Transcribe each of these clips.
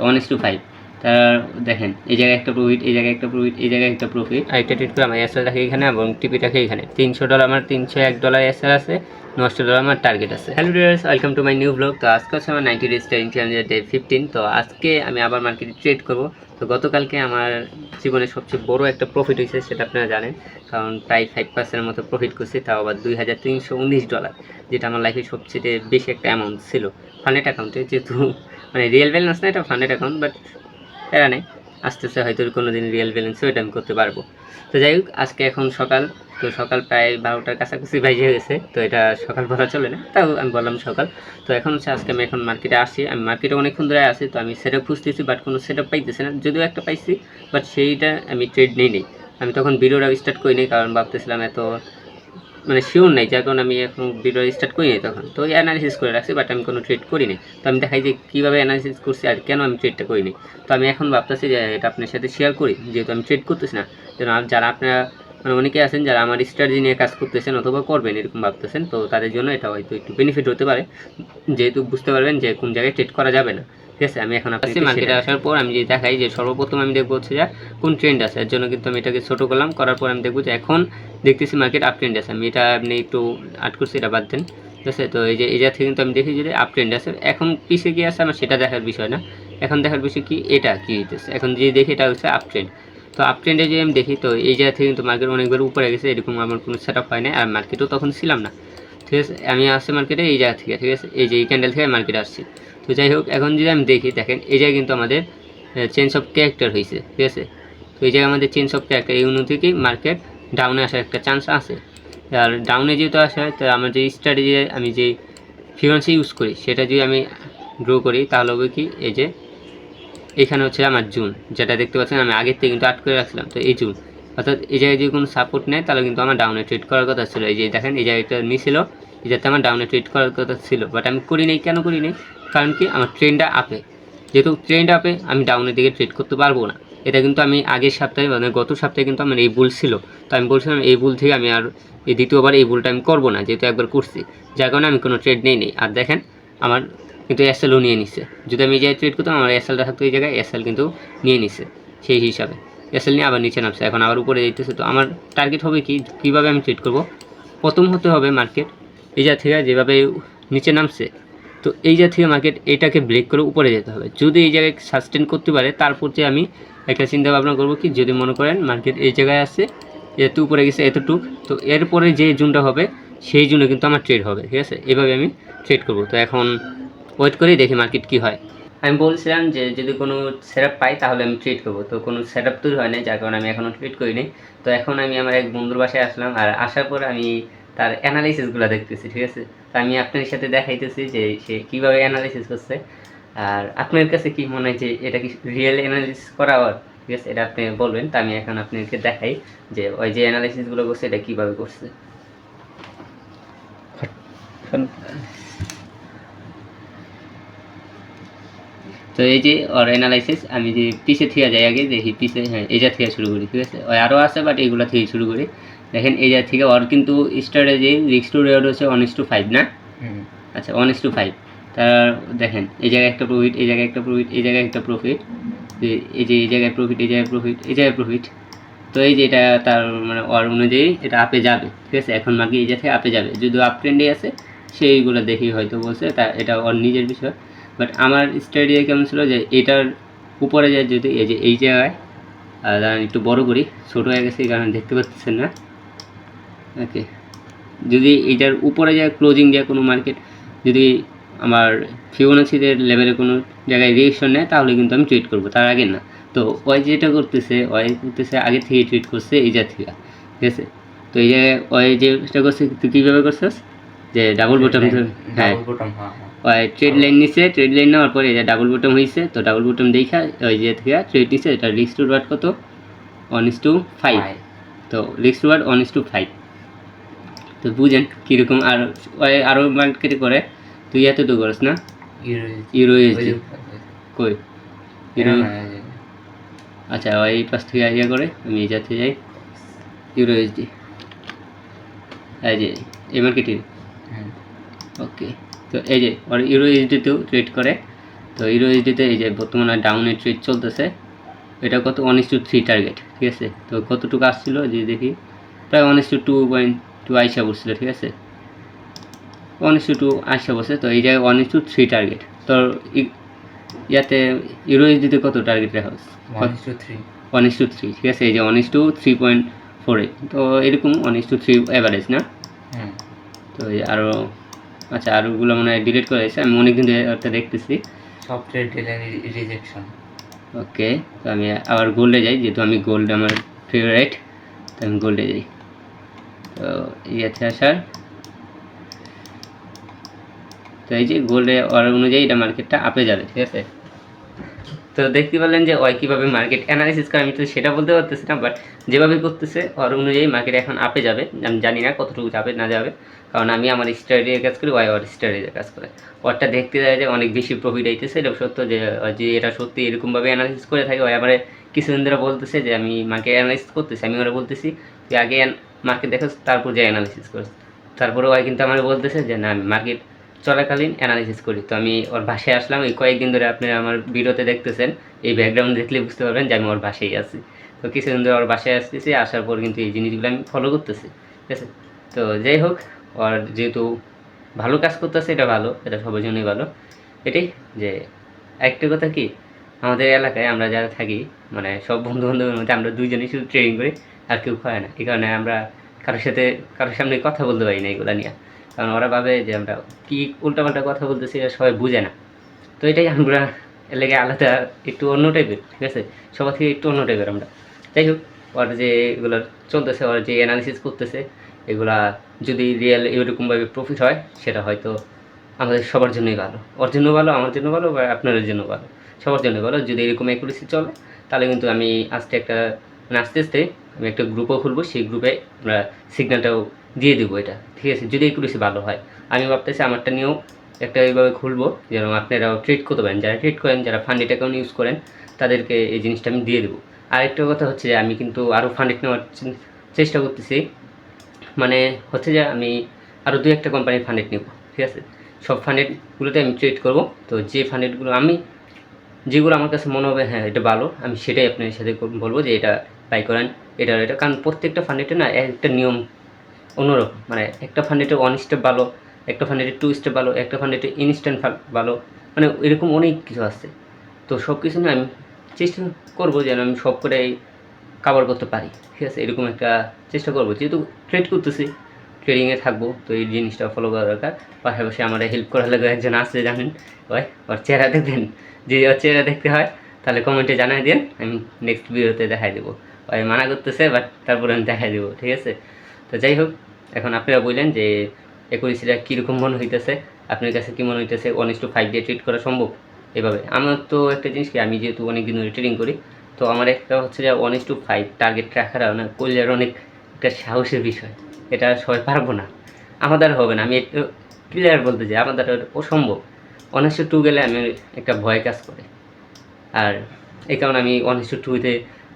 1:5 তার দেখেন এই জায়গায় একটা প্রফিট, এই জায়গায় একটা প্রফিট, এই জায়গায় একটা প্রফিট। আরেকটা ট্রেড করে আমার এসএল রাখে এখানে এবং টিপিটাকে এখানে $300 আমার $301 এসএল আছে, $900 আমার টার্গেট আছে। Hello viewers, welcome to my new blog. তো আজকে হচ্ছে আমার 90 ডেজ ট্রেডিং চ্যালেঞ্জের ডে 15। তো আজকে আমি আবার মার্কেটে ট্রেড করব। তো গতকালকে আমার জীবনের সবচেয়ে বড় একটা প্রফিট হয়েছে, সেটা আপনারা জানেন, কারণ প্রায় 5%-এর মতো প্রফিট করছি, তাও আবার $2319, যেটা আমার লাইফে সবচেয়ে বেশি একটা অ্যামাউন্ট ছিল ফান্ডেড অ্যাকাউন্টে। যেহেতু মানে রিয়েল ব্যালেন্স না, এটা ফান্ডেড অ্যাকাউন্ট, বাট এরা নেই, আস্তে আস্তে হয়তো কোনো দিন রিয়েল ব্যালেন্সও এটা আমি করতে পারবো। তো যাই হোক, আজকে এখন সকাল, তো সকাল প্রায় 12টার কাছাকাছি বাজে গেছে। তো এটা সকাল বলা চলে না, তাও আমি বললাম সকাল। তো এখন হচ্ছে আজকে আমি এখন মার্কেটে আসি, আমি মার্কেটে অনেকক্ষণ ধরে আসি। তো আমি সেট আপ খুঁজতেছি, বাট কোনো সেট আপ পাইতেছি না, যদিও একটা পাইছি, বাট সেইটা আমি ট্রেড নেই। আমি তখন ভিডিওটা স্টার্ট করিনি, কারণ ভাবতেছিলাম এত মানে শিওর নাই, যার কারণে আমি এখন ভিডিও স্টার্ট করি নাই তখন। তো ওই অ্যানালিসিস করে রাখছি, বাট আমি কোনো ট্রেড করিনি। তো আমি দেখাই যে কীভাবে অ্যানালিসিস করছি আর কেন আমি ট্রেডটা করিনি। তো আমি এখন ভাবতেছি যে এটা আপনার সাথে শেয়ার করি, যেহেতু আমি ট্রেড করতেছি না। যেন যারা আপনারা মানে অনেকে আছেন যারা আমার স্ট্র্যাটেজি নিয়ে কাজ করতেছেন অথবা করবেন এরকম ভাবতেছেন, তো তাদের জন্য এটা হয়তো একটু বেনিফিট হতে পারে, যেহেতু বুঝতে পারবেন যে কোন জায়গায় ট্রেড করা যাবে না। ঠিক আছে, আমি এখন আপনাকে মার্কেটে আসার পর আমি যে দেখাই যে সর্বপ্রথম আমি দেখবো হচ্ছে যে কোন ট্রেন্ড আছে, এর জন্য কিন্তু আমি এটাকে ছোটো করলাম, করার পর আমি দেখবো যে এখন দেখতেছি মার্কেট আপ ট্রেন্ড আছে। আমি এটা আপনি একটু আট করছি, এটা বাদ দেন। ঠিক আছে, তো এই যে এই জায়গা থেকে কিন্তু আমি দেখি যে আপ ট্রেন্ড আছে। এখন পিছিয়ে গিয়ে আছে আমার সেটা দেখার বিষয় না, এখন দেখার বিষয় কি এটা কী হইতেছে। এখন যে দেখি এটা হচ্ছে আপ ট্রেন্ড। তো আপ ট্রেন্ডে যে আমি দেখি, তো এই জায়গা থেকে কিন্তু মার্কেট অনেকবার উপরে গেছে, এরকম আমার কোনো সেট আপ হয় না, আর মার্কেটও তখন ছিলাম না। ঠিক আছে, আমি আসছি মার্কেটে এই জায়গা থেকে। ঠিক আছে, এই যে এই ক্যান্ডেল থেকে মার্কেটে আসছি। তো যাই হোক, এখন যদি আমি দেখি, দেখেন এই জায়গায় কিন্তু আমাদের চেঞ্জ অফ ক্যারেক্টার হয়েছে। ঠিক আছে, তো এই জায়গায় আমাদের চেঞ্জ অফ ক্যারেক্টার, এই অনু থেকেই মার্কেট ডাউনে আসার একটা চান্স আছে। আর ডাউনে যেহেতু আসে, তো আমার যে স্ট্র্যাটেজি আমি যে ফিবনাসি ইউজ করি সেটা যদি আমি ড্র করি, তাহলে হবে কি, এই যে এখানে হচ্ছে আমার জুন, যেটা দেখতে পাচ্ছেন আমি আগের থেকে কিন্তু আট করে রাখছিলাম। তো এই জুন, অর্থাৎ এই জায়গায় যদি কোনো সাপোর্ট নেয় তাহলে কিন্তু আমার ডাউনে ট্রেড করার কথা ছিল। এই যে দেখেন এই জায়গাটা নিয়েছিল, এই যাতে আমার ডাউনে ট্রেড করার কথা ছিল, বাট আমি করি নাই। কেন করি নাই? কারণ কি, আমার ট্রেন্ডটা আপে, যেহেতু ট্রেন্ড আপে আমি ডাউনের দিকে ট্রেড করতে পারবো না। এটা কিন্তু আমি আগের সপ্তাহে মানে গত সপ্তাহে কিন্তু আমার এই বুল ছিল, তো আমি বলছিলাম এই বুল থেকে আমি আর এই দ্বিতীয়বার এই বুলটা আমি করবো না, যেহেতু একবার করছি, যার কারণে আমি কোনো ট্রেড নেই। আর দেখেন আমার কিন্তু এসএলও নিয়ে নিচ্ছে। যদি আমি এই জায়গায় ট্রেড করতাম, আমার এসএলটা থাকতো এই জায়গায়, এসএল কিন্তু নিয়ে নিচ্ছে। সেই হিসাবে এসএল নিয়ে আবার নিচে নামছে, এখন আবার উপরে যেতেছে। তো আমার টার্গেট হবে কি, কীভাবে আমি ট্রেড করব, প্রথম হতে হবে মার্কেট এই জায়গা থেকে যেভাবে নিচে নামছে, তো এই জায়গা থেকে মার্কেট এটাকে ব্রেক করে উপরে যেতে হবে। যদি এই জায়গায় সাস্টেন করতে পারে, তারপর যে আমি একটা চিন্তা ভাবনা করবো কি, যদি মনে করেন মার্কেট এই জায়গায় আছে, এত উপরে গেছে এতটুক, তো এরপরে যে জুনটা হবে সেই জুনে কিন্তু আমার ট্রেড হবে। ঠিক আছে, এভাবে আমি ট্রেড করব। তো এখন ওয়েট করেই দেখি মার্কেট কী হয়। আমি বলছিলাম যে যদি কোনো সেটআপ পাই তাহলে আমি ট্রেড করবো, তো কোনো সেটআপ তৈরি হয় না, যার কারণে আমি এখনও ট্রেড করিনি। তো এখন আমি আমার এক বন্ধুর বাসায় আসলাম, আর আসার পর আমি তার অ্যানালিসিসগুলো দেখতেছি। ঠিক আছে, তো আমি আপনাদের সাথে দেখাইতেছি যে সে কীভাবে অ্যানালিসিস করছে, আর আপনার কাছে কি মনে হয় যে এটা কি রিয়েল অ্যানালিসিস করা আর। ঠিক আছে, এটা আপনি বলবেন। তো আমি এখন আপনাদেরকে দেখাই যে ওই যে অ্যানালিসিসগুলো করছে এটা কীভাবে করছে। তো এই যে ওর অ্যানালাইসিস, আমি যে পিছে থেকে যাই আগে দেখি, পিছে হ্যাঁ এই জায়গা থেকে শুরু করি। ঠিক আছে, ওই আরও আছে, বাট এইগুলো থেকে শুরু করি। দেখেন এই জায়গা থেকে ওর কিন্তু স্ট্র্যাটেজি রিস্ক টু রিওয়ার্ড হচ্ছে 1:5 না? আচ্ছা, 1:5। তার দেখেন এই জায়গায় একটা প্রফিট, এই জায়গায় একটা প্রফিট, এই জায়গায় একটা প্রফিট, এই যে এই জায়গায় প্রফিট, এই জায়গায় প্রফিট, এই জায়গায় প্রফিট। তো এই যে এটা তার মানে ওর অনুযায়ী এটা আপে যাবে। ঠিক আছে, এখন মার্কেট এই জায়গা থেকে আপে যাবে, যদি আপ ট্রেন্ডে আছে সেইগুলো দেখি হয়তো বলছে, তা এটা ওর নিজের বিষয়। বাট আমার স্ট্র্যাটেজি কেমন ছিল যে এটার উপরে যায়, যদি এই যে এই জায়গায় একটু বড় করি, ছোটো হয়ে গেছে এই কারণে দেখতে পাচ্ছেন না। ওকে, যদি এইটার উপরে যায় ক্লোজিং যায় কোনো মার্কেট, যদি আমার ফিবোনাচিদের লেভেলে কোনো জায়গায় রিয়েকশন নেয়, তাহলে কিন্তু আমি ট্রেড করবো, তার আগে না। তো ওই যেটা করতেছে, ওই করতেছে আগে থেকে ট্রেড করছে এই জায়গা থেকে। ঠিক আছে, তো এই জায়গায় ওই যেটা করছে, তুই কীভাবে করছিস যে ডাবল বটম, হ্যাঁ ওই ট্রেড লাইন নিচ্ছে, ট্রেড লাইন নেওয়ার পরে এটা ডাবল বটম হয়েছে, তো ডাবল বটম দেখা ওই যে থেকে ট্রেড নিচ্ছে। এটা রিস্ক টু রিওয়ার্ড কত, 1:5। তো রিস্ক টু রিওয়ার্ড 1:5। তো বুঝেন কীরকম। আর ওই আরও মার্কেটে করে, তুই এত তো করিস না ইউরো ইউএসডি কই ইউরো। আচ্ছা, ওই পাশ থেকে ইয়ে করে আমি এই যাতে যাই ইউরো ইউএসডি, এই যে এই মার্কেটে। ওকে, তো এই যে ওর ইউরো ইউএসডিতেও ট্রেড করে। তো ইউএসডিতে এই যে বর্তমানে ডাউনের ট্রেড চলতেছে, এটা কত 1:3 টার্গেট, ঠিক আছে। তো কতটুকু আসছিল যে দেখি, প্রায় 1:2.2 আইসা পড়ছিল, ঠিক আছে, 1:2 আইসা পড়ছে। তো এই জায়গায় 1:3 টার্গেট। তো ইয়াতে ইউএসডিতে কত টার্গেট রাখা হচ্ছে? 1:3, ঠিক আছে। এই যে 1:3.48, তো এরকম 1:3 অ্যাভারেজ না। তো আরও আচ্ছা, আরোগুলো মনে হয় ডিলিট করে দিয়েছে, আমি অনেকদিন ধরে ওটা দেখতেছি। Software rejection. ওকে, তো আমি আবার গোল্ডে যাই, যেহেতু আমি গোল্ড আমার ফেভারিট, তো আমি গোল্ডে যাই। তো ইয়েতে আসার, তো এই যে গোল্ডে অর্ডার অনুযায়ী এটা মার্কেটটা আপে যাবে, ঠিক আছে। তো দেখতে পেলেন যে ওই কীভাবে মার্কেট অ্যানালাইসিস করে, আমি তো সেটা বলতে পারতেছি না, বাট যেভাবে করতেছে ওর অনুযায়ী মার্কেট এখন আপে যাবে। আমি জানি না কতটুকু যাবে না যাবে, কারণ আমি আমার স্ট্র্যাটেজির কাজ করি, ওর স্ট্র্যাটেজির কাজ করে। ওরটা দেখতে যায় যে অনেক বেশি প্রফিট আইতেছে, এটা সত্য যে এটা সত্যি এরকমভাবে অ্যানালাইসিস করে থাকে। ওই আমার কিছুদিন ধরে বলতেছে যে আমি মার্কেট অ্যানালাইসিস করতেছি, আমি ওরা বলতেছি যে আগে মার্কেট দেখো তারপর যে অ্যানালাইসিস করছি। তারপরে ওই কিন্তু আমার বলতেছে যে না, আমি মার্কেট চলাকালীন অ্যানালাইসিস করি। তো আমি ওর বাসায় আসলাম, এই কয়েকদিন ধরে আপনারা আমার ভিডিওতে দেখতেছেন, এই ব্যাকগ্রাউন্ড দেখলে বুঝতে পারবেন যে আমি ওর বাসায় আছি। তো কিছুদিন ধরে ওর বাসায় আসতেছি, আসার পর কিন্তু এই জিনিসগুলো আমি ফলো করতেছি, ঠিক আছে। তো যাই হোক, ওর যেহেতু ভালো কাজ করতেছে, এটা ভালো, এটা সবার জন্যই ভালো। এটাই যে একটা কথা কি, আমাদের এলাকায় আমরা যারা থাকি, মানে সব বন্ধু বান্ধবের মধ্যে আমরা দুইজনেই শুধু ট্রেডিং করি, আর কেউ খায় না। এই কারণে আমরা কারোর সামনে কথা বলতে পারি না এগুলো নিয়ে, কারণ ওরা ভাবে যে আমরা কী উল্টাপাল্টা কথা বলতেছি, এটা সবাই বুঝে না। তো এটাই আমরা লেগে আলাদা একটু অন্য টাইপের, ঠিক আছে, সবার থেকে একটু অন্য টাইপের আমরা। যাই হোক, ওর যে এগুলো চলতেছে, ওর যে অ্যানালিসিস করতেছে, এগুলা যদি রিয়েল এরকমভাবে প্রফিট হয়, সেটা হয়তো আমাদের সবার জন্যই ভালো, ওর জন্য ভালো, আমার জন্য ভালো, বা আপনাদের জন্য ভালো, সবার জন্য ভালো। যদি এরকম অ্যাকুরেসি চলে, তাহলে কিন্তু আমি আস্তে আস্তে আমি একটা গ্রুপও খুলবো, সেই গ্রুপে আমরা সিগন্যালটাও দিয়ে দেবো এটা, ঠিক আছে, যদি অ্যাকুরেসি ভালো হয়। আমি ভাবতেছি আমারটা নিয়েও একটা এইভাবে খুলবো, যেন আপনারাও ট্রেড করতে পারেন, যারা ট্রেড করেন, যারা ফান্ডেড অ্যাকাউন্ট ইউজ করেন, তাদেরকে এই জিনিসটা আমি দিয়ে দেবো। আরেকটা কথা হচ্ছে যে আমি কিন্তু আরও ফান্ডেড নেওয়ার চেষ্টা করতেছি, মানে হচ্ছে যে আমি আরও 2-1টা কোম্পানির ফান্ডেড নেব, ঠিক আছে। সব ফান্ডেডগুলোতে আমি ট্রেড করব। তো যে ফান্ডেডগুলো যেগুলো আমার কাছে মনে হবে হ্যাঁ এটা ভালো, আমি সেটাই আপনার সাথে বলবো যে এটা বাই করেন, এটা কারণ প্রত্যেকটা ফান্ডেডে না একটা নিয়ম অন্যরকম, মানে একটা ফান্ডেটে 1 স্টেপ ভালো, একটা ফান্ডেটে 2 স্টেপ ভালো, একটা ফান্ডেটে ইনস্ট্যান্ট ভালো, মানে এরকম অনেক কিছু আছে। তো সব কিছু নিয়ে আমি চেষ্টা করবো যেন আমি সব করে কভার করতে পারি, ঠিক আছে। এরকম একটা চেষ্টা করবো, যেহেতু ট্রেড করতেছি, ট্রেডিংয়ে থাকবো, তো এই জিনিসটা ফলো করা দরকার। পাশাপাশি আমার হেল্প করার লাগে একজন আছে, জানেন, ওর চেহারা দেখবেন, যদি ওর চেহারা দেখতে হয় তাহলে কমেন্টে জানাই দেন, আমি নেক্সট ভিডিওতে দেখাই দেবো। ওই মানা করতেছে, বাট তারপরে আমি দেখাই দেবো, ঠিক আছে। তো যাই হোক, এখন আপনারা বললেন যে অ্যাকুরেসিটা কীরকম মনে হইতেছে, আপনার কাছে কী মনে হইতেছে, 1:5 দিয়ে ট্রেড করা সম্ভব এভাবে? আমার তো একটা জিনিস কি, আমি যেহেতু অনেক দিন ধরে ট্রেডিং করি, তো আমার একটা হচ্ছে যে 1:5 টার্গেট রাখার না করলে অনেক একটা সাহসের বিষয়, এটা সবাই পারবো না, আমার দ্বারা হবে না, আমি একটু ক্লিয়ার বলতে চাই, আমার দ্বারা অসম্ভব। 1:2 গেলে আমি একটা ভয় কাজ করে, আর এই কারণে আমি 1:2-তে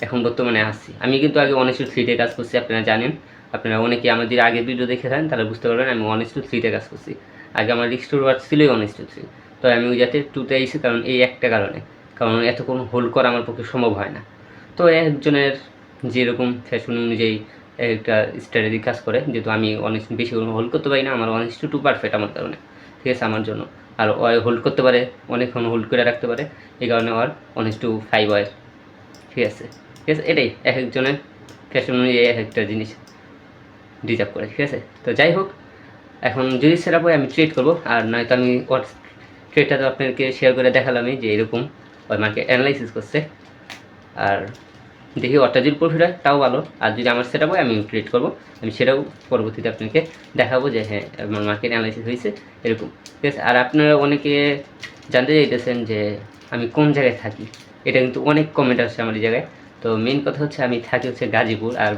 এখন বর্তমানে আসছি। আমি কিন্তু আগে 1:3-তে কাজ করছি, আপনারা জানেন, আপনারা অনেকে আমাদের আগের ভিডিও দেখে থাকেন, তাহলে বুঝতে পারবেন আমি 1:3-তে কাজ করছি। আগে আমার রিস্ক টু রিওয়ার্ড ছিলই 1:3, তো আমি ওই যাতে 2-তে আইছি, কারণ এই একটা কারণে, কারণ এতক্ষণ হোল্ড করা আমার পক্ষে সম্ভব হয় না। তো একজনের যেরকম ফ্যাশন অনুযায়ী একটা স্ট্র্যাটেজি কাজ করে, যেহেতু আমি অনেক বেশি হোল্ড করতে পারি না, আমার 1:2 পারফেক্ট আমার কারণে, ঠিক আছে, আমার জন্য। আর ওই হোল্ড করতে পারে, অনেকক্ষণ হোল্ড করে রাখতে পারে, এই কারণে ওর 1:5 হয়, ঠিক আছে, ঠিক আছে। এটাই এক একজনের ফ্যাশন অনুযায়ী এক একটা জিনিস ডিজার্ভ করে, ঠিক আছে। তো যাই হোক, এখন যদি সেটআপ হয় আমি ট্রেড করবো, আর নয়তো আমি ওর ট্রেডটা তো আপনাদেরকে শেয়ার করে দেখালামই যে এরকম ওই মার্কেট অ্যানালাইসিস করছে, আর দেখি ওরটা যদি প্রফিট হয় তাও ভালো, আর যদি আমার সেটআপ হয় আমি ট্রেড করবো, আমি সেটাও পরবর্তীতে আপনাকে দেখাবো যে হ্যাঁ আমার মার্কেট অ্যানালাইসিস হয়েছে এরকম, ঠিক আছে। আর আপনারা অনেকে জানতে চাইতেছেন যে আমি কোন জায়গায় থাকি, এটা কিন্তু অনেক কমেন্ট আসছে আমার এই জায়গায়। তো মেন কথা হচ্ছে আমি থাকি হচ্ছে গাজীপুর, আর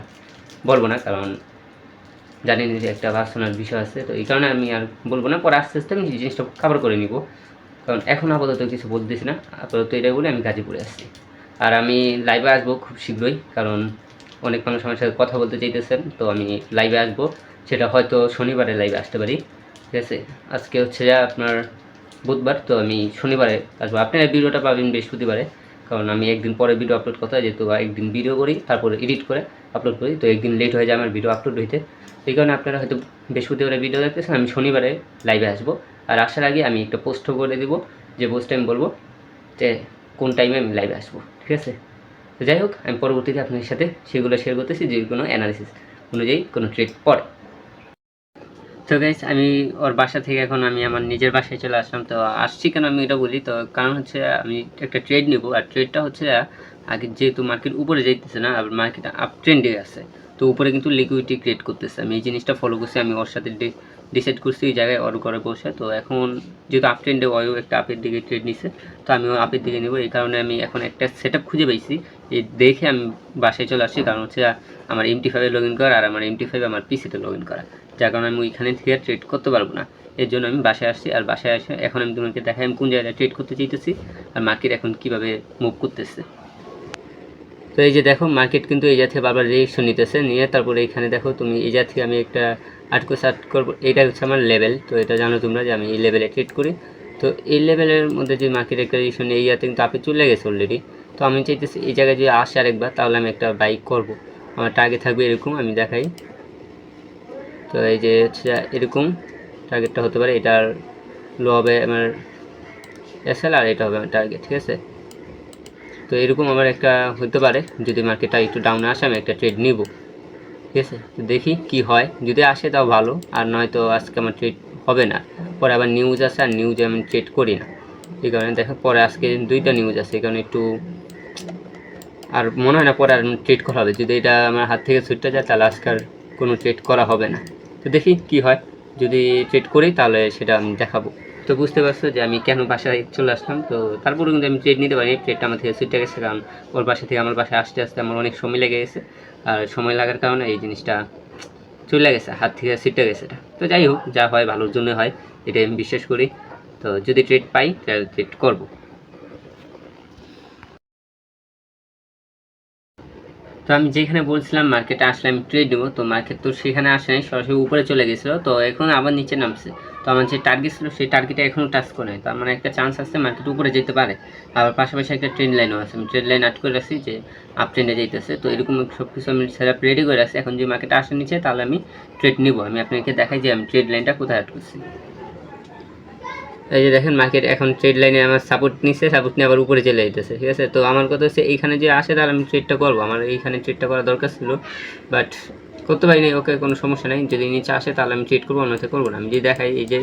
বলবো না, কারণ জানি যে একটা পার্সোনাল বিষয় আছে, তো এই কারণে আমি আর বলবো না, পরে আস্তে আস্তে আমি জিনিসটা কভার করে নিব, কারণ এখন আপাতত কিছু বলতেছি না, আপাতত এটাই বলে আমি গাজীপুরে আসছি। আর আমি লাইভে আসবো খুব শীঘ্রই, কারণ অনেক মানুষ আমার সাথে কথা বলতে চাইতেছেন, তো আমি লাইভে আসবো, সেটা হয়তো শনিবারে লাইভে আসতে পারি, ঠিক আছে। আজকে হচ্ছে যা আপনার বুধবার, তো আমি শনিবারে আসবো। আপনারা ভিডিওটা পাবেন বৃহস্পতিবারে, কারণ আমি একদিন পরে ভিডিও আপলোড করতে হয়, যেহেতু একদিন ভিডিও করি তারপরে এডিট করে আপলোড করি, তো একদিন লেট হয়ে যায় আমার ভিডিও আপলোড হইতে। এই কারণে আপনারা হয়তো বৃহস্পতিবারে ভিডিও দেখতেছেন, আমি শনিবারে লাইভে আসবো। আর আসার আগে আমি একটা পোস্ট করে দেবো, যে পোস্টে আমি বলবো যে কোন টাইমে আমি লাইভে আসবো, ঠিক আছে? তো যাই হোক, আমি পরবর্তীতে আপনাদের সাথে সেগুলো শেয়ার করতেছি, যে কোনো অ্যানালিসিস অনুযায়ী কোনো ট্রেড পড়ে। তো গাইস, আমি ওর বাসা থেকে এখন আমি আমার নিজের বাসায় চলে আসলাম। তো আসছি কেন আমি এটা বলি, তো কারণ হচ্ছে আমি একটা ট্রেড নিব, আর ট্রেডটা হচ্ছে আগে যেহেতু মার্কেট উপরে যাইতেছে না, আর মার্কেট আপ ট্রেন্ডে আছে, তো উপরে কিন্তু লিকুইডিটি ক্রিয়েট করতেছে। আমি এই জিনিসটা ফলো করছি, আমি ওর সাথে ডিসাইড করছি এই জায়গায় ওর ঘরে বসে। তো এখন যেহেতু আপ ট্রেন্ডে ওয়ও একটা আপের দিকে ট্রেড নিছে, তো আমিও আপের দিকে নেব। এই কারণে আমি এখন একটা সেট আপ খুঁজে পাইছি, এই দেখে আমি বাসায় চলে আসছি। কারণ হচ্ছে আমার MT5 লগ ইন করা, আর আমার MT5 আমার পিসিতে লগ ইন করা, যার কারণে আমি ওইখানে থেকে ট্রেড করতে পারবো না। এর জন্য আমি বাসায় আসছি, আর বাসায় এসে এখন আমি তোমাকে দেখাই আমি কোন জায়গায় ট্রেড করতে চাইতেছি, আর মার্কেট এখন কীভাবে মুভ করতেছে। তো এই যে দেখো, মার্কেট কিন্তু এই জায়গা থেকে বারবার রিয়েকশন নিতেছে, নিয়ে তারপরে এখানে দেখো তুমি এই জায়গা থেকে আমি একটা আর্টকো সার্ট করবো। এটা হচ্ছে আমার লেভেল, তো এটা জানো তোমরা যে আমি এই লেভেলে ট্রেড করি। তো এই লেভেলের মধ্যে যে মার্কেট একটা রিয়েকশন এই জায়গাতে কিন্তু আপে চলে গেছে অলরেডি। তো আমি চাইতেছি এই জায়গায় যদি আসে আরেকবার, তাহলে আমি একটা বাইক করব। আমার টার্গেট থাকবে এরকম, আমি দেখাই। তো এই যে হচ্ছে এরকম টার্গেটটা হতে পারে, এটার লো হবে আমার এসএল, আর এটা হবে আমার টার্গেট, ঠিক আছে? তো এরকম আমার একটা হতে পারে, যদি মার্কেটটা একটু ডাউনে আসে আমি একটা ট্রেড নিব, ঠিক আছে? তো দেখি কি হয়, যদি আসে তাও ভালো, আর নয়তো আজকে আমার ট্রেড হবে না। পরে আবার নিউজ আছে, আর নিউজে আমি ট্রেড করি না, এই কারণে দেখো পরে আজকে 2টা নিউজ আছে, এই কারণে একটু আর মনে হয় না পরে আর ট্রেড করা হবে। যদি এটা আমার হাত থেকে ছুটতে যায়, তাহলে আজকে আর কোনো ট্রেড করা হবে না। তো দেখি কি হয়, যদি ট্রেড করি তাহলে সেটা আমি দেখাবো। তো বুঝতে পারছো যে আমি কেন বাসায় চলে আসলাম। তো তারপরে কিন্তু আমি ট্রেড নিতে পারিনি, ট্রেডটা আমার থেকে ছুটে গেছে, কারণ ওর বাসা থেকে আমার বাসায় আসতে আসতে আমার অনেক সময় লেগে গেছে, আর সময় লাগার কারণে এই জিনিসটা চলে গেছে, হাত থেকে ছুটে গেছে এটা। তো যাই হোক, যা হয় ভালোর জন্য হয়, এটাই আমি বিশ্বাস করি। তো যদি ট্রেড পাই তাহলে ট্রেড করবো। তো আমি যেখানে বলছিলাম মার্কেটে আসলে আমি ট্রেড নেবো, তো মার্কেট তো সেখানে আসে নাই, সরাসরি উপরে চলে গেছিলো, তো এখন আবার নিচে নামছে। তো আমার যে টার্গেট ছিল সেই টার্গেটে এখনও টাচ করে নাই, তো আমার একটা চান্স আছে মার্কেট উপরে যেতে পারে। আবার পাশাপাশি একটা ট্রেন্ড লাইনও আছে, আমি ট্রেন্ড লাইন আট করে রাখছি যে আপ ট্রেন্ডে যেতেছে। তো এরকম সব কিছু আমি সেটআপ রেডি করে রাখছি। এখন যে মার্কেটে আসে নিচে, তাহলে আমি ট্রেড নিব। আমি আপনাকে দেখাই যে আমি ট্রেড লাইনটা কোথায় আট করছি। এই যে দেখেন, মার্কেট এখন ট্রেড লাইনে আমার সাপোর্ট নিচ্ছে, সাপোর্ট নিয়ে আবার উপরে চলে যেতেছে, ঠিক আছে? তো আমার কথা হচ্ছে এইখানে যে আসে তাহলে আমি ট্রেডটা করবো, আমার এইখানে ট্রেডটা করা দরকার ছিল, বাট করতে পারিনি। ওকে, কোনো সমস্যা নেই, যদি নিচে আসে তাহলে আমি ট্রেড করবো, অন্যথায় করবো না। আমি যদি দেখাই, এই যে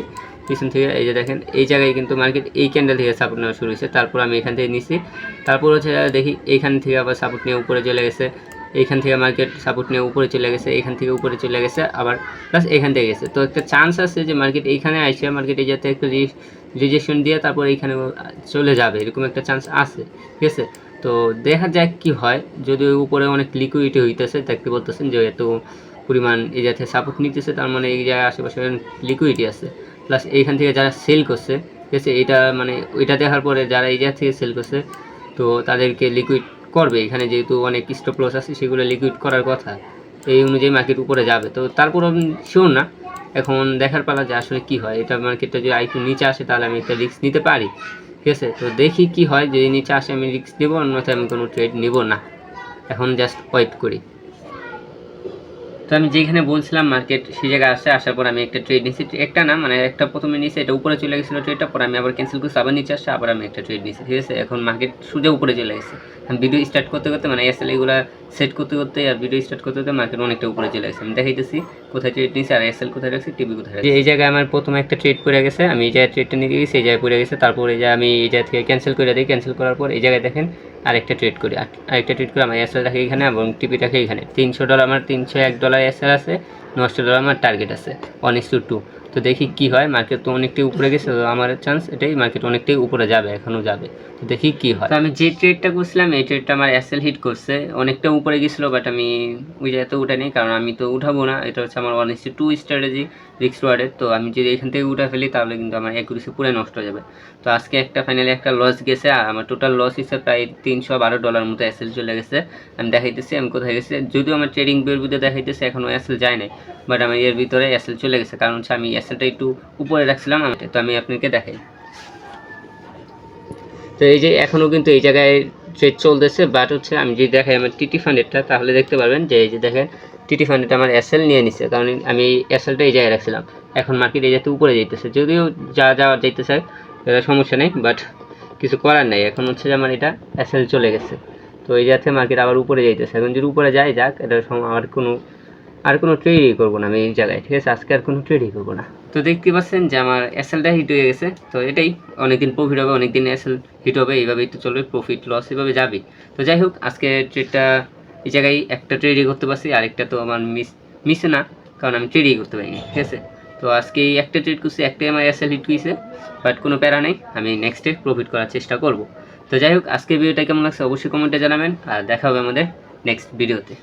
পিছন থেকে এই যে দেখেন, এই জায়গায় কিন্তু মার্কেট এই ক্যান্ডেল থেকে সাপোর্ট নেওয়া শুরু হয়েছে, তারপর আমি এখান থেকে নিচ্ছি, তারপর হচ্ছে দেখি এইখান থেকে আবার সাপোর্ট নিয়ে উপরে চলে গেছে, এইখান থেকে মার্কেট সাপোর্ট নিয়ে উপরে চলে গেছে, এখান থেকে উপরে চলে গেছে, আবার প্লাস এখান থেকে গেছে। তো একটা চান্স আছে যে মার্কেট এইখানে আসে, মার্কেট এই যাতে একটু রিজেকশন দিয়ে তারপর এইখানে চলে যাবে, এরকম একটা চান্স আছে, ঠিক আছে? তো দেখা যাক কি হয়। যদি উপরে অনেক লিকুইডিটি হইতেছে, দেখতে বলতেছেন যে এত পরিমাণ এই যাতে সাপোর্ট নিতেছে, তার মানে এই জায়গায় আশেপাশে লিকুইডিটি আছে। প্লাস এইখান থেকে যারা সেল করছে, ঠিক আছে, এটা মানে ওইটা দেখার পরে যারা এই জায়গা থেকে সেল করছে, তো তাদেরকে লিকুইড করবে। এখানে যেহেতু অনেক স্টপ লস আছে, সেগুলো লিকুইড করার কথা, এই অনুযায়ী মার্কেট উপরে যাবে। তো তারপর আমি শিওর না, এখন দেখার পালা যে আসলে কি হয়। এটা মার্কেটটা যদি আরেকটু নিচে আসে তাহলে আমি একটা রিস্ক নিতে পারি, ঠিক আছে? তো দেখি কি হয়, যদি নিচে আসে আমি রিস্ক নেবো, অন্যথায় আমি কোনো ট্রেড নেব না। এখন জাস্ট ওয়েট করি। তো আমি যেখানে বলছিলাম মার্কেট সেই জায়গায় আসার পর আমি একটা ট্রেড নিয়েছি, একটা না মানে একটা প্রথমে নিয়েছি, এটা উপরে চলে গেছিলো ট্রেডটা, পর আমি আবার ক্যান্সেল করছি, আবার নিচে আসছে, আবার আমি একটা ট্রেড নিয়েছি, ঠিক আছে? এখন মার্কেট সোজা উপরে চলে গেছে। আমি ভিডিও স্টার্ট করতে করতে মানে এসএল এগুলো সেট করতে করতে আর ভিডিও স্টার্ট করতে করতে মার্কেট অনেকটা উপরে চলে গেছে। আমি দেখাইতেছি কোথায় ট্রেড নিয়েছি, আর এসএল কোথায় রাখছি, টিভি কোথায় রাখছি। এই জায়গায় আমার প্রথমে একটা ট্রেড পড়ে গেছে, আমি এই জায়গায় ট্রেডটা নিয়ে গেছি, এই জায়গায় পড়ে গেছে, তারপর এই যে আমি এই জায়গা থেকে ক্যান্সেল করে দিই, ক্যান্সেল করার পর এই জায়গায় দেখেন আরেকটা ট্রেড করি, আরেকটা ট্রেড করে আমার এসএল রাখি এখানে এবং টিপিটাকে এখানে। $300 আমার $301 এসএল আছে, $900 আমার টার্গেট আছে 1:2। তো দেখি কি হয়, মার্কেট তো অনেকটাই উপরে গেছে, তো আমার চান্স এটাই, মার্কেট অনেকটাই উপরে যাবে, এখনও যাবে। তো দেখি কি হয়। তো আমি যে ট্রেডটা করছিলাম এই ট্রেডটা আমার এসএল হিট করছে, অনেকটা উপরে গেছিলো, বাট আমি ওই জায়গাতে উঠে নিই, কারণ আমি তো উঠাবো না। এটা হচ্ছে আমার 1:2 স্ট্র্যাটেজি রিস্ক রিওয়ার্ডের। তো আমি যদি এখান থেকে উঠে ফেলি তাহলে কিন্তু আমার অ্যাকুরেসি পুরো নষ্ট হয়ে যাবে। তো আজকে ফাইনালি একটা লস গেছে, আর আমার টোটাল লস হিসেবে প্রায় $312 মতো এসএল চলে গেছে। আমি দেখাইতেছি আমি কোথায় গেছে, যদিও আমার ট্রেডিং বের ভিতরে দেখাইতেছে এখনও এসএল যায় নাই, বাট আমার এর ভিতরে এসএল চলে গেছে, কারণ হচ্ছে আমি এসএলটা একটু উপরে রাখছিলাম। তো আমি আপনাকে দেখাই, তো এই যে এখনও কিন্তু এই জায়গায় ট্রেড চলতেছে, বাট হচ্ছে আমি যদি দেখাই আমার টিটি ফান্ডেরটা তাহলে দেখতে পারবেন যে এই যে দেখেন টিটি ফান্ডেরটা আমার এসএল নিয়ে নিছে, কারণ আমি এসএলটা এই জায়গায় রাখছিলাম। এখন মার্কেট এই যাতে উপরে যাইতেছে, যদিও যাওয়া যাইতেছে সমস্যা নেই, বাট কিছু করার নাই। এখন হচ্ছে যে আমার এটা এসএল চলে গেছে, তো এই যাতে মার্কেট আবার উপরে যাইতেছে। এখন যদি উপরে যায় যাক, এটা আর কোনো ট্রেডই করবো না আমি এই জায়গায়, ঠিক আছে? আজকে আর কোনো ট্রেডই করবো না। তো দেখতে পাচ্ছেন যে আমার এসএলটা হিট হয়ে গেছে, তো এটাই অনেকদিন প্রফিট হবে, অনেকদিন এসএল হিট হবে, এইভাবেই তো চলবে, প্রফিট লস এভাবে যাবে। তো যাই হোক, আজকে ট্রেডটা এই জায়গায় একটা ট্রেডই করতে পারছি, আরেকটা তো আমার মিসে না, কারণ আমি ট্রেডই করতে পারিনি, ঠিক আছে? তো আজকে এই একটা ট্রেড করছি, একটাই আমার এসএল হিট হয়েছে, বাট কোনো প্যারা নেই, আমি নেক্সটে প্রফিট করার চেষ্টা করব। তো যাই হোক, আজকে ভিডিওটা কেমন লাগছে অবশ্যই কমেন্টে জানাবেন, আর দেখা হবে আমাদের নেক্সট ভিডিওতে।